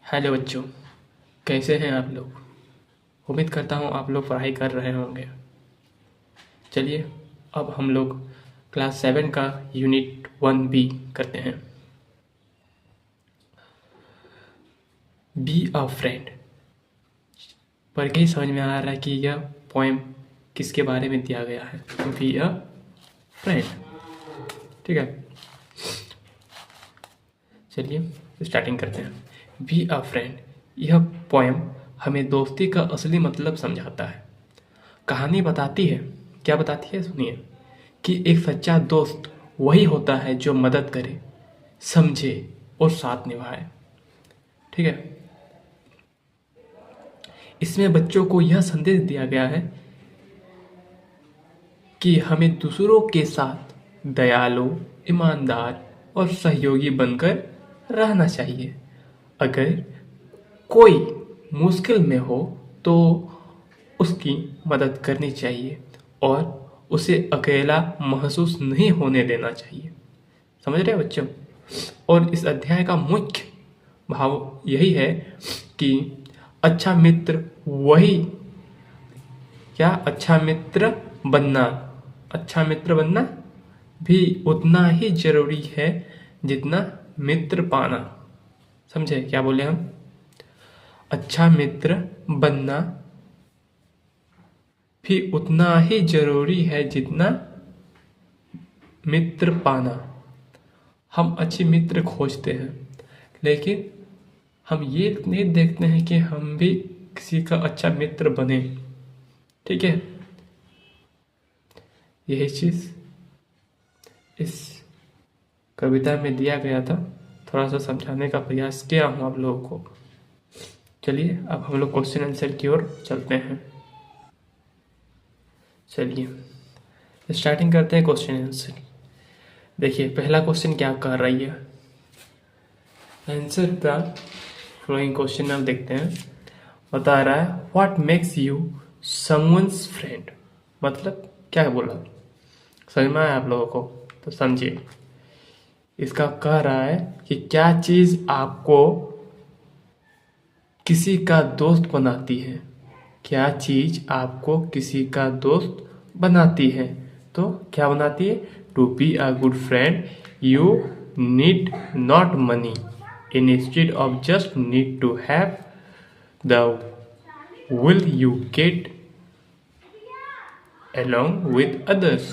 Hello बच्चों, कैसे हैं आप लोग। उम्मीद करता हूँ आप लोग पढ़ाई कर रहे होंगे। चलिए अब हम लोग क्लास 7 का यूनिट 1B करते हैं। Be a friend. पढ़ के ही समझ में आ रहा है कि यह पोएम किसके बारे में दिया गया है। बी अ फ्रेंड, ठीक है। चलिए स्टार्टिंग करते हैं। बी अ फ्रेंड, यह पोएम हमें दोस्ती का असली मतलब समझाता है। कहानी बताती है, क्या बताती है सुनिए, कि एक सच्चा दोस्त वही होता है जो मदद करे, समझे और साथ निभाए। ठीक है। इसमें बच्चों को यह संदेश दिया गया है कि हमें दूसरों के साथ दयालु, ईमानदार और सहयोगी बनकर रहना चाहिए। अगर कोई मुश्किल में हो तो उसकी मदद करनी चाहिए और उसे अकेला महसूस नहीं होने देना चाहिए। समझ रहे हैं बच्चों। और इस अध्याय का मुख्य भाव यही है कि अच्छा मित्र वही, क्या अच्छा मित्र बनना, अच्छा मित्र बनना भी उतना ही जरूरी है जितना मित्र पाना। समझे क्या बोले हम। अच्छा मित्र बनना भी उतना ही जरूरी है जितना मित्र पाना। हम अच्छे मित्र खोजते हैं, लेकिन हम ये नहीं देखते हैं कि हम भी किसी का अच्छा मित्र बने। ठीक है। यही चीज़ इस कविता में दिया गया था। थोड़ा सा समझाने का प्रयास किया हूँ आप लोगों को। चलिए अब हम लोग क्वेश्चन आंसर की ओर चलते हैं। चलिए स्टार्टिंग करते हैं क्वेश्चन आंसर। देखिए पहला क्वेश्चन क्या कर रही है। आंसर द फ्लोइंग क्वेश्चन आप देखते हैं। बता रहा है what makes you someone's friend. मतलब क्या बोला, समझ में आया आप लोगों को तो समझिए। इसका कह रहा है कि क्या चीज़ आपको किसी का दोस्त बनाती है। क्या चीज़ आपको किसी का दोस्त बनाती है। तो क्या बनाती है। To be a good friend you need not money, instead of just need to have the will you get along with others।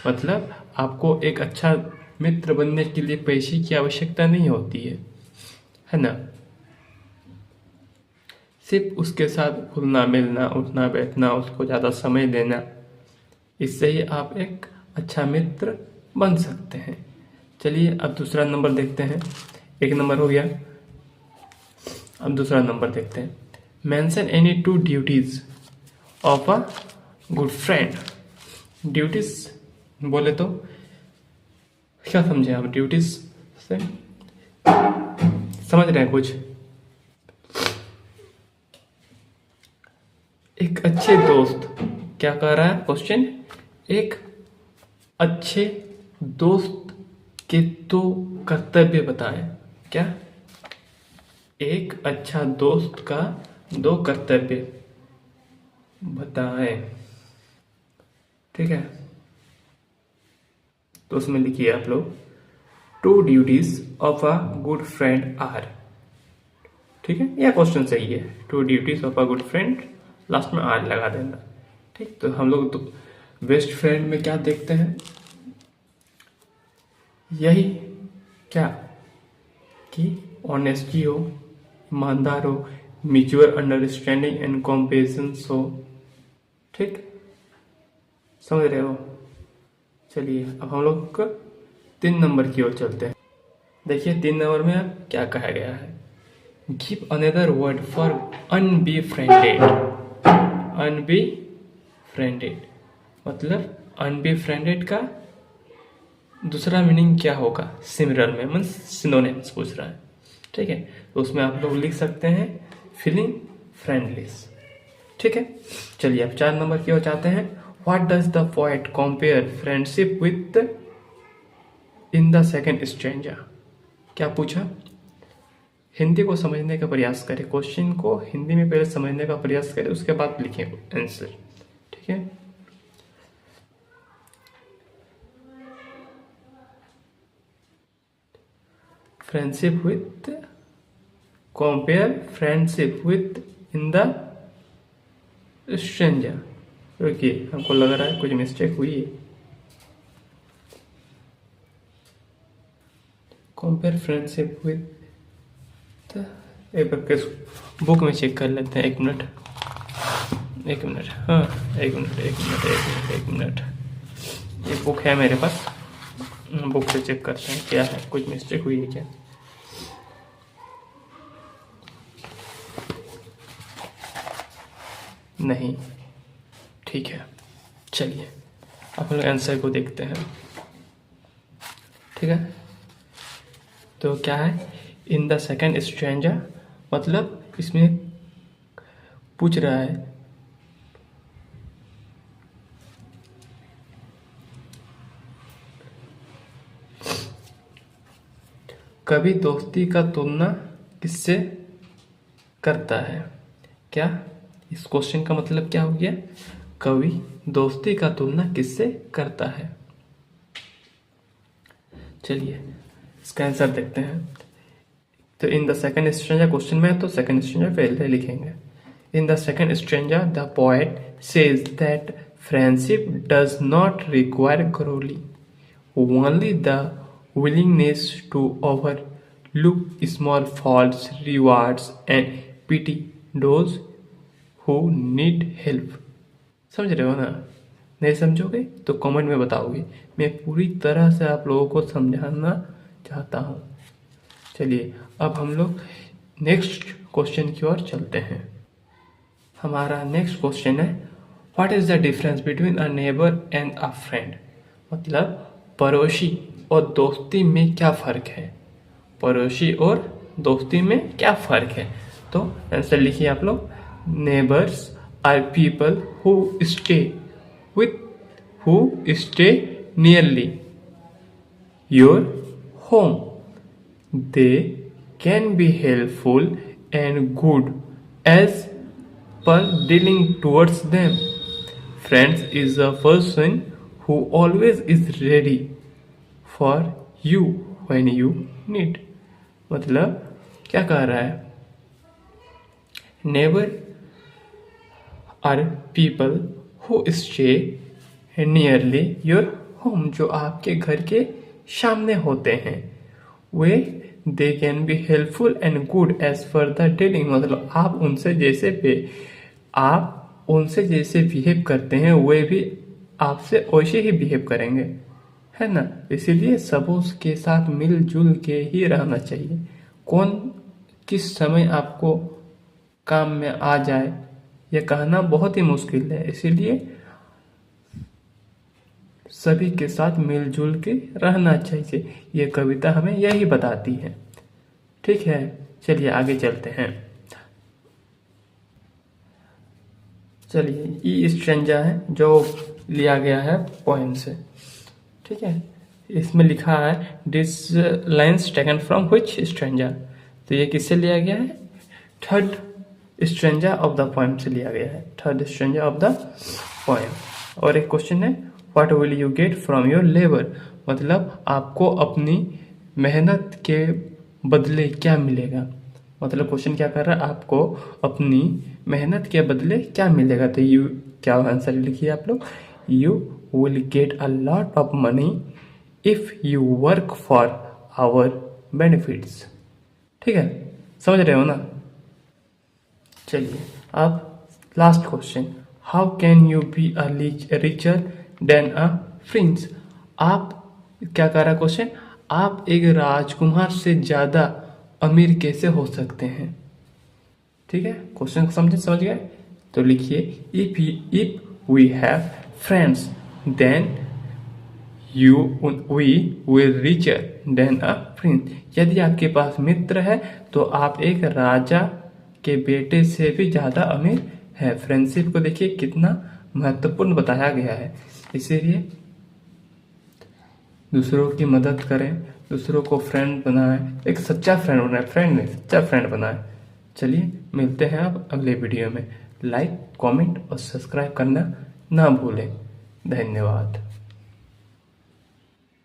मतलब आपको एक अच्छा मित्र बनने के लिए पैसे की आवश्यकता नहीं होती है ना। सिर्फ उसके साथ घुलना मिलना, उठना बैठना, उसको ज़्यादा समय देना, इससे ही आप एक अच्छा मित्र बन सकते हैं। चलिए अब दूसरा नंबर देखते हैं। एक नंबर हो गया, अब दूसरा नंबर देखते हैं। Mention any two duties of a good friend. Duties बोले तो क्या समझे आप ड्यूटीज से, समझ रहे हैं कुछ। एक अच्छे दोस्त, क्या कह रहा है क्वेश्चन, एक अच्छे दोस्त के दो कर्तव्य बताएं। क्या, एक अच्छा दोस्त का दो कर्तव्य बताएं। ठीक है, तो उसमें लिखिए आप लोग two duties of a good friend are. ठीक है, यह क्वेश्चन सही है। Two duties of a good friend, last में आर लगा देना। ठीक, तो हम लोग तो बेस्ट फ्रेंड में क्या देखते हैं, यही क्या कि ऑनेस्टी हो, ईमानदार हो, म्यूचुअल अंडरस्टैंडिंग एंड कॉम्पेशन हो। ठीक, समझ रहे हो। चलिए अब हम लोग 3 नंबर की ओर चलते हैं। देखिए 3 नंबर में अब क्या कहा गया है। Give another word for unbefriended. Unbefriended मतलब अनबीफ्रेंडेड का दूसरा मीनिंग क्या होगा। सिमिलर में मीन्स सिनोनिम्स पूछ रहा है। ठीक है, तो उसमें आप लोग लिख सकते हैं फीलिंग फ्रेंडलेस। ठीक है, चलिए अब 4 नंबर की ओर जाते हैं। What does the poet compare friendship with in the second stranger. क्या पूछा, हिंदी को समझने का प्रयास करें, क्वेश्चन को हिंदी में पहले समझने का प्रयास करें, उसके बाद लिखें आंसर। ठीक है, friendship with, compare friendship with in the stranger. Okay, हमको लग रहा है कुछ मिस्टेक हुई है। कंपेयर फ्रेंडशिप विथ, एक बार बुक में चेक कर लेते हैं। एक मिनट, हाँ, एक मिनट, ये बुक है मेरे पास, बुक से चेक करते हैं क्या है, कुछ मिस्टेक हुई है क्या। नहीं, ठीक है, चलिए अब हम लोग आंसर को देखते हैं। ठीक है, तो क्या है, इन द सेकेंड स्ट्रेंजर, मतलब इसमें पूछ रहा है कभी दोस्ती का तुलना किससे करता है। क्या, इस क्वेश्चन का मतलब क्या हो गया, कवि दोस्ती का तुलना किससे करता है। चलिए इसका आंसर देखते हैं। तो in the second stranger, question में तो सेकंड स्ट्रेंजर पहले लिखेंगे। In the second stranger the poet says that friendship does not require growly, only the willingness to overlook small faults, rewards and pity those who need help। समझ रहे हो ना, नहीं समझोगे तो कमेंट में बताओगे, मैं पूरी तरह से आप लोगों को समझाना चाहता हूँ। चलिए अब हम लोग नेक्स्ट क्वेश्चन की ओर चलते हैं। हमारा नेक्स्ट क्वेश्चन है, what is the difference between a neighbour and a friend, मतलब पड़ोसी और दोस्ती में क्या फ़र्क है। पड़ोसी और दोस्ती में क्या फ़र्क है, तो आंसर लिखिए आप लोग। Neighbours are people who stay with, who stay nearly your home, they can be helpful and good as per dealing towards them. Friends is a person who always is ready for you when you need. मतलब क्या कह रहा है, neighbour are people who stay nearly your home, जो आपके घर के सामने होते हैं, वे they can be helpful and good as per the dealing, मतलब आप उनसे जैसे बिहेव करते हैं वे भी आपसे वैसे ही बिहेव करेंगे, है ना। इसीलिए सबों के साथ मिलजुल के ही रहना चाहिए। कौन किस समय आपको काम में आ जाए यह कहना बहुत ही मुश्किल है, इसीलिए सभी के साथ मिलजुल के रहना चाहिए। ये कविता हमें यही बताती है। ठीक है, चलिए आगे चलते हैं। चलिए ई स्ट्रेंजा है जो लिया गया है पोएम से। ठीक है, इसमें लिखा है this lines taken from which stranger, तो ये किससे लिया गया है, third stranger of the poem से लिया गया है, third stranger of the poem. और एक क्वेश्चन है what will you get from your labour, मतलब आपको अपनी मेहनत के बदले क्या मिलेगा। मतलब क्वेश्चन क्या कर रहा है, आपको अपनी मेहनत के बदले क्या मिलेगा। तो यू क्या आंसर लिखिए आप लोग, you will get a lot of money if you work for our benefits. ठीक है, समझ रहे हो ना। चलिए अब last question, how can you be a richer than a prince. आप क्या कर रहा क्वेश्चन, आप एक राजकुमार से ज्यादा अमीर कैसे हो सकते हैं। ठीक है, क्वेश्चन समझ गए, तो लिखिए if we have friends then we will richer than a prince. यदि आपके पास मित्र है तो आप एक राजा के बेटे से भी ज्यादा अमीर है। फ्रेंडशिप को देखिए कितना महत्वपूर्ण बताया गया है, इसीलिए दूसरों की मदद करें, दूसरों को फ्रेंड बनाए, एक सच्चा फ्रेंड बनाए, फ्रेंड नहीं सच्चा फ्रेंड बनाए। चलिए मिलते हैं आप अगले वीडियो में। लाइक, कमेंट और सब्सक्राइब करना ना भूलें। धन्यवाद।